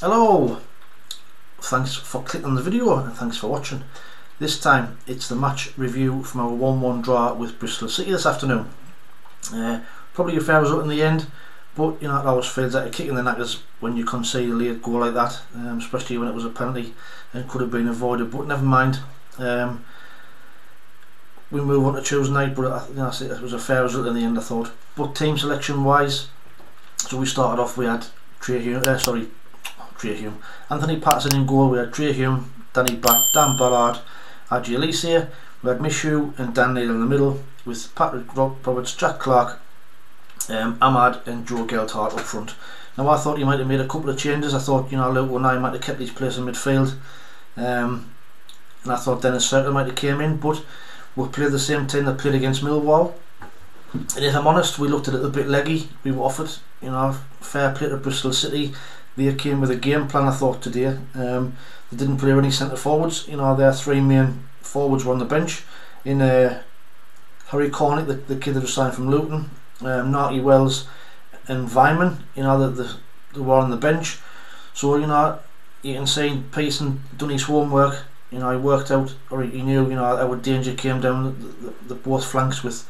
Hello, thanks for clicking on the video and thanks for watching. This time it's the match review from our 1-1 draw with Bristol City this afternoon. Probably a fair result in the end, but you know it always feels like a kick in the knackers when you concede a late goal like that, especially when it was a penalty and could have been avoided, but never mind. We move on to Tuesday night, but you know, it was a fair result in the end, I thought. But team selection wise, so we started off, we had Anthony Patterson in goal, we had Trey Hume, Danny Batt, Dan Ballard, Adji Alicia, we had Michu and Dan Neil in the middle, with Patrick Roberts, Jack Clark, Ahmad and Joe Gelthardt up front. Now I thought he might have made a couple of changes. I thought, you know, Luke O'Neill might have kept his place in midfield, and I thought Dennis Circle might have came in, but we played the same team that played against Millwall, and if I'm honest, we looked a little bit leggy. We were offered, you know, fair play to Bristol City. They came with a game plan, I thought, today. They didn't play any centre forwards. You know, their three main forwards were on the bench. In Harry Cornick, the kid that was signed from Luton, Narty Wells and Vyman, you know, they were on the bench. So, you know, you can see Pearson done his homework. You know, he worked out, or he knew, you know, our danger came down the both flanks with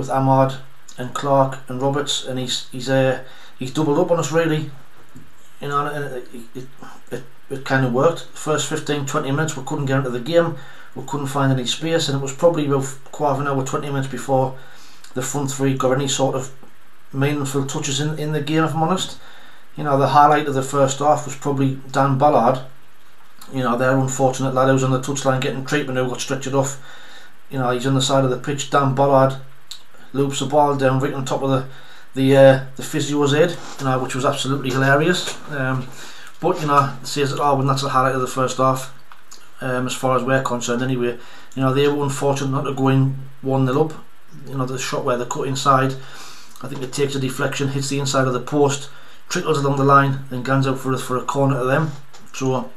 Ahmad and Clark and Roberts, and he's doubled up on us really. You know, and it kind of worked. The first 15-20 minutes we couldn't get into the game, we couldn't find any space, and it was probably about quarter of an hour, 20 minutes before the front three got any sort of meaningful touches in the game, if I'm honest. You know, the highlight of the first half was probably Dan Ballard. You know, their unfortunate lad who was on the touchline getting treatment, who got stretchered off. You know, he's on the side of the pitch. Dan Ballard loops the ball down right on top of the physio's head, you know, which was absolutely hilarious. But you know, it says it all when that's the highlight of the first half, as far as we're concerned anyway. You know, they were unfortunate not to go in 1-0 up. You know, the shot where they cut inside, I think it takes a deflection, hits the inside of the post, trickles along the line and guns out for a corner to them. So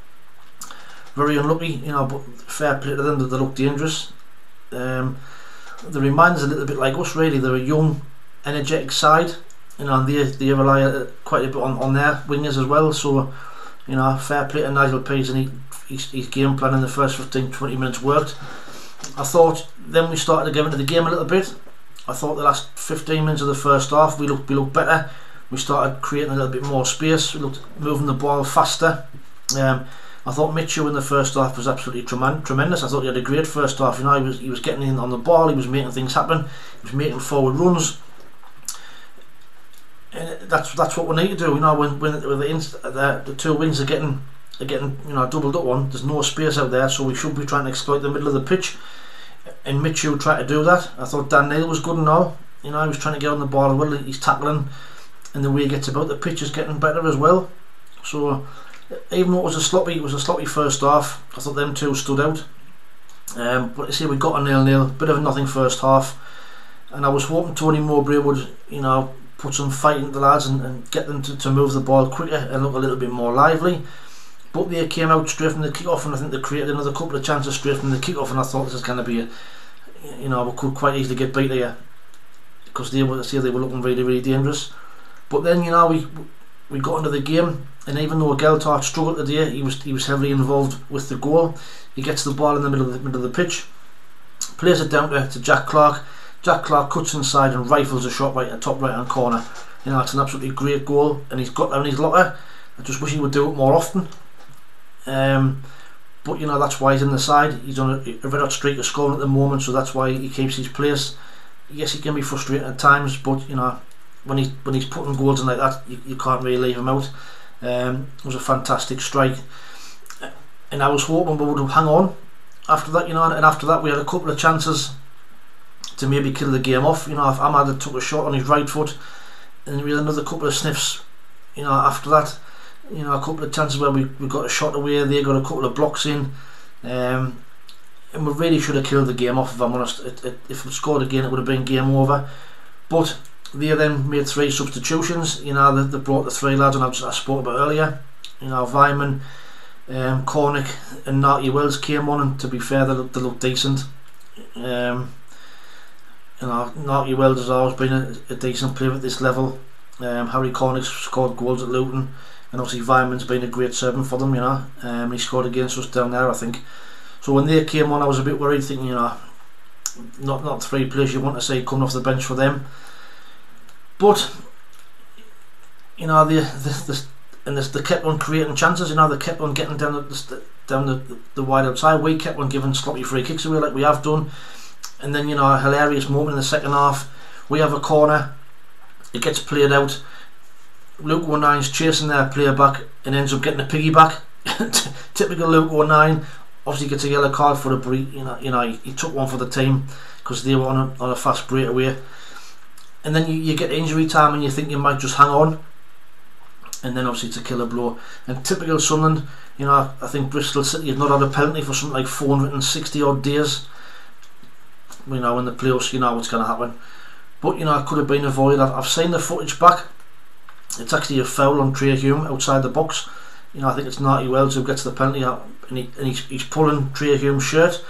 very unlucky, you know, but fair play to them that they look dangerous. They remind us a little bit like us really. They're a young, energetic side, you know, and they rely quite a bit on their wingers as well. So, you know, fair play to Nigel Pearson, and his game plan in the first 15-20 minutes worked. I thought then we started to get into the game a little bit. I thought the last 15 minutes of the first half we looked better. We started creating a little bit more space. We looked moving the ball faster. I thought Michu in the first half was absolutely tremendous. I thought he had a great first half. You know, he was getting in on the ball. He was making things happen. He was making forward runs. And that's what we need to do. You know, when the two wings are getting you know doubled up on, there's no space out there, so we should be trying to exploit the middle of the pitch. And Michu tried to do that. I thought Dan Neil was good and all. You know, he was trying to get on the ball as well. He's tackling, and the way he gets about the pitch is getting better as well. So even though it was a sloppy first half, I thought them two stood out. But you see, we got a 0-0, bit of a nothing first half, and I was hoping Tony Mowbray would, you know, put some fight into the lads and get them to move the ball quicker and look a little bit more lively. But they came out straight from the kick-off, and I think they created another couple of chances straight from the kick-off, and I thought this is going to be you know, we could quite easily get beat here, because they were looking really, really dangerous. But then, you know, we got into the game, and even though Gelthardt struggled today, he was heavily involved with the goal. He gets the ball in the middle of the pitch, plays it down to Jack Clark. Jack Clark cuts inside and rifles a shot right at the top right hand corner. You know, it's an absolutely great goal, and he's got that in his locker. I just wish he would do it more often. But you know, that's why he's in the side. He's on a red hot streak of scoring at the moment, so that's why he keeps his place. Yes, he can be frustrating at times, but you know, when he's putting goals in like that, you can't really leave him out. It was a fantastic strike, and I was hoping we would hang on after that, you know. And after that, we had a couple of chances to maybe kill the game off. You know, if Ahmad had took a shot on his right foot, and we had another couple of sniffs, you know, after that. You know, a couple of chances where we got a shot away, they got a couple of blocks in, and we really should have killed the game off, if I'm honest. If we scored again, it would have been game over. But they then made 3 substitutions. You know, they brought the 3 lads, and I spoke about earlier. You know, Vyman, Cornick and Narty Wells came on, and to be fair, they looked decent. You know, Narty Wells has always been a decent player at this level. Harry Cornick scored goals at Luton, and obviously Vyman's been a great servant for them, you know. He scored against us down there, I think. So when they came on, I was a bit worried, thinking, you know, not 3 players you want to see coming off the bench for them. But you know, they kept on creating chances. You know, they kept on getting down the wide outside. We kept on giving sloppy free kicks away like we have done. And then, you know, a hilarious moment in the second half. We have a corner. It gets played out. Luke 19's chasing their player back and ends up getting a Piggy back. Typical Luke 19. Obviously gets a yellow card for it, but he took one for the team because they were on a fast breakaway. And then you get injury time and you think you might just hang on, and then obviously it's a killer blow. And typical Sunderland, you know, I think Bristol City have not had a penalty for something like 460 odd days. You know, in the playoffs, you know what's going to happen. But you know, it could have been avoided. I've seen the footage back. It's actually a foul on Trey Hume outside the box. You know, I think it's Natty Wells who gets the penalty out, and he's pulling Trey Hume's shirt,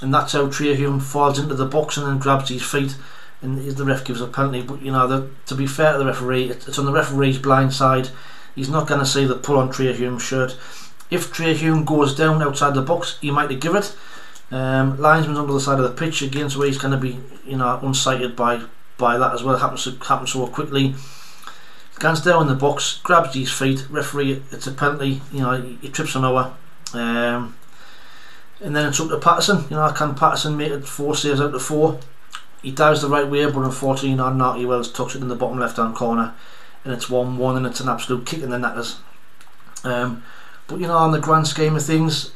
and that's how Trey Hume falls into the box and then grabs his feet, and the ref gives a penalty. But you know, to be fair to the referee, it's on the referee's blind side. He's not going to see the pull on Trey Hume's shirt. If Trey Hume goes down outside the box, he might have given it. Linesman's on the other side of the pitch again, so he's going to be, you know, unsighted by that as well. It happens so quickly. Gans down in the box, grabs his feet. Referee, it's a penalty. You know, he trips an hour. And then it's up to Patterson. You know, can Patterson make it 4 saves out of 4? He dives the right way, but unfortunately, you know, Natty Wells tucks it in the bottom left hand corner, and it's 1-1, and it's an absolute kick in the knackers. But you know, on the grand scheme of things,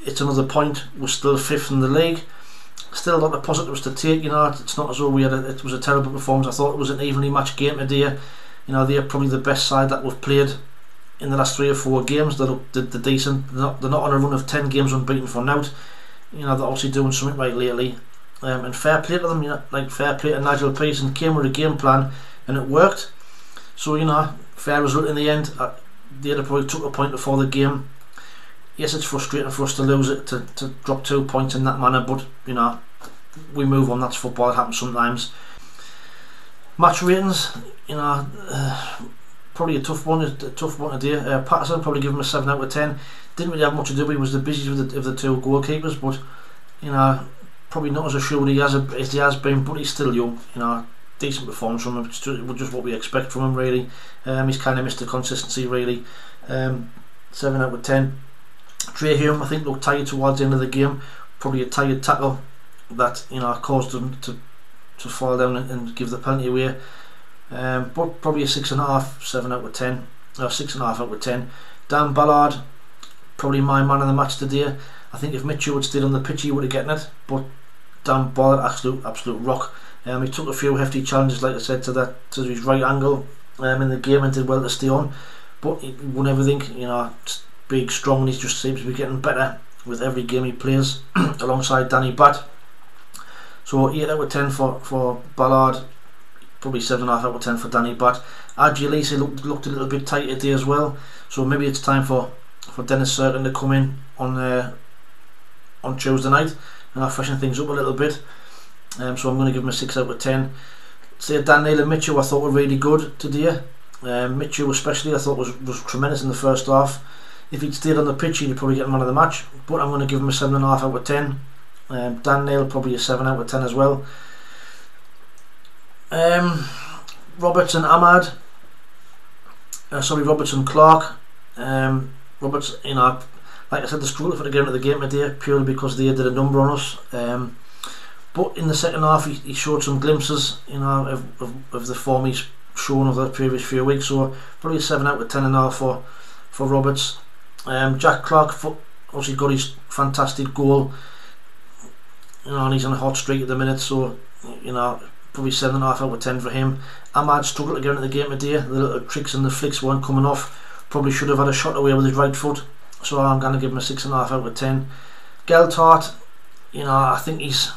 it's another point. We're still 5th in the league. Still a lot of positives to take. You know, it's not as though it was a terrible performance. I thought it was an evenly matched game today. You know, they're probably the best side that we've played in the last 3 or 4 games. They're decent. They're not on a run of 10 games unbeaten for now. You know, they're obviously doing something right lately. And fair play to them. You know, like fair play to Nigel Pearson. Came with a game plan and it worked. So you know, fair result in the end. They'd have probably took a point before the game. Yes, it's frustrating for us to lose it, to drop 2 points in that manner, but you know, we move on. That's football. It happens sometimes. Match ratings, you know, probably a tough one today. Patterson, probably give him a 7 out of 10. Didn't really have much to do. He was the busiest of the 2 goalkeepers, but you know, probably not as assured as he has been. But he's still young. You know, decent performance from him. It's just what we expect from him, really. He's kind of missed the consistency, really. 7 out of 10. Trey Hume, I think, looked tired towards the end of the game. Probably a tired tackle that, you know, caused him to fall down and give the penalty away. But probably a 6.5, 7 out of 10, or 6.5 out of 10. Dan Ballard, probably my man of the match today. I think if Mitchell would stayed on the pitch, he would have gotten it. But Dan Ballard, absolute rock. He took a few hefty challenges, like I said, to his right angle in the game, and did well to stay on. But he won everything. You know, big, strong, and he just seems to be getting better with every game he plays alongside Danny Batt. So 8 out of 10 for Ballard, probably 7.5 out of 10 for Danny Batt. Adjulisi looked a little bit tight today as well, so maybe it's time for Dennis Certain to come in on Tuesday night and freshen things up a little bit. So I'm going to give him a 6 out of 10. Say Daniel and Mitchell I thought were really good today. Mitchell especially I thought was tremendous in the first half. If he'd stayed on the pitch, he'd probably get man of the match, but I'm going to give him a 7.5 out of 10. Dan Neil probably a 7 out of 10 as well. Robertson Ahmad, Robertson Clark. Roberts, you know, like I said, they struggled for the game of the game today purely because they did a number on us. But in the second half, he showed some glimpses, you know, of the form he's shown over the previous few weeks. So probably a 7 out of 10 and a half for Roberts. Jack Clark obviously got his fantastic goal. You know, and he's on a hot streak at the minute, so you know, probably 7.5 out of 10 for him. Ahmad struggled to get into the game today. The little tricks and the flicks weren't coming off. Probably should have had a shot away with his right foot, so I'm going to give him a 6.5 out of 10. Geltart, you know, I think he's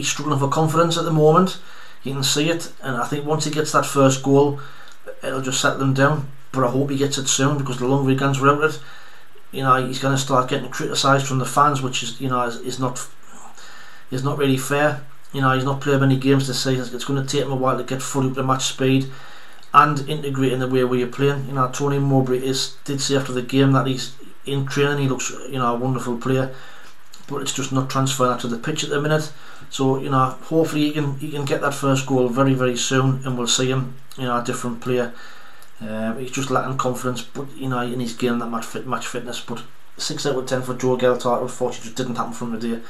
struggling for confidence at the moment. You can see it, and I think once he gets that first goal, it'll just settle him down. But I hope he gets it soon, because the longer he gets without it, you know, he's going to start getting criticised from the fans, which is, you know, is not really fair. you know, he's not played many games this season. It's going to take him a while to get fully up to match speed and integrate in the way we are playing. You know, Tony Mowbray did say after the game that he's in training, he looks, you know, a wonderful player, but it's just not transferring to the pitch at the minute. So, you know, hopefully he can get that first goal very, very soon, and we'll see him, you know, a different player. He's just lacking confidence, but you know, in his game, that match fitness. But 6 out of 10 for Joe Geltart, unfortunately, just didn't happen from today.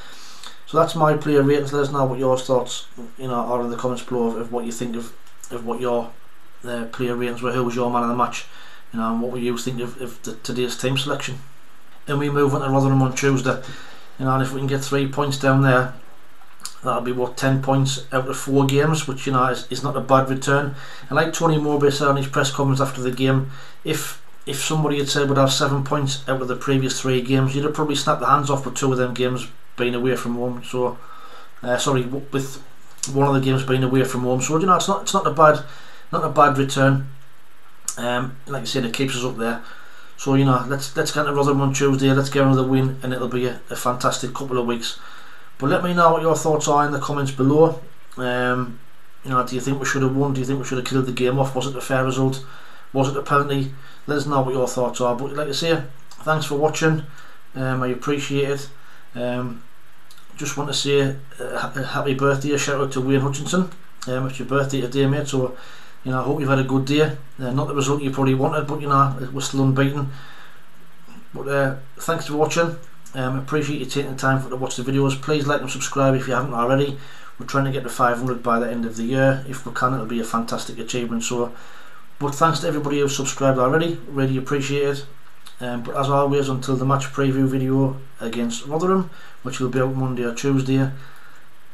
So that's my player ratings. Let us know what your thoughts, you know, are in the comments below of what you think of what your player ratings were. Who was your man of the match? You know, and what were you think of today's team selection? And we move on to Rotherham on Tuesday. You know, and if we can get 3 points down there, that'll be what, 10 points out of 4 games, which, you know, is not a bad return. And like Tony Mowbray said on his press conference after the game, if somebody had said we'd have 7 points out of the previous 3 games, you'd have probably snapped the hands off with 2 of them games being away from home. So, with one of the games being away from home. So, you know, it's not a bad return. Like I said, it keeps us up there. So, you know, let's get to Rotherham on Tuesday. Let's get another win, and it'll be a fantastic couple of weeks. But let me know what your thoughts are in the comments below. You know, do you think we should have won? Do you think we should have killed the game off? Was it a fair result? Was it a penalty? Let us know what your thoughts are. But like I say, thanks for watching. I appreciate it. Just want to say a happy birthday, a shout out to Wayne Hutchinson. It's your birthday today, mate. So, you know, I hope you've had a good day. Not the result you probably wanted, but you know, we're still unbeaten. But thanks for watching. Appreciate you taking the time to watch the videos. Please like and subscribe if you haven't already. We're trying to get to 500 by the end of the year. If we can, it'll be a fantastic achievement. So, but thanks to everybody who's subscribed already. Really appreciate it. But as always, until the match preview video against Rotherham, which will be out Monday or Tuesday.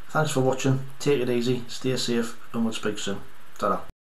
Thanks for watching. Take it easy. Stay safe, and we'll speak soon. Ta-ra.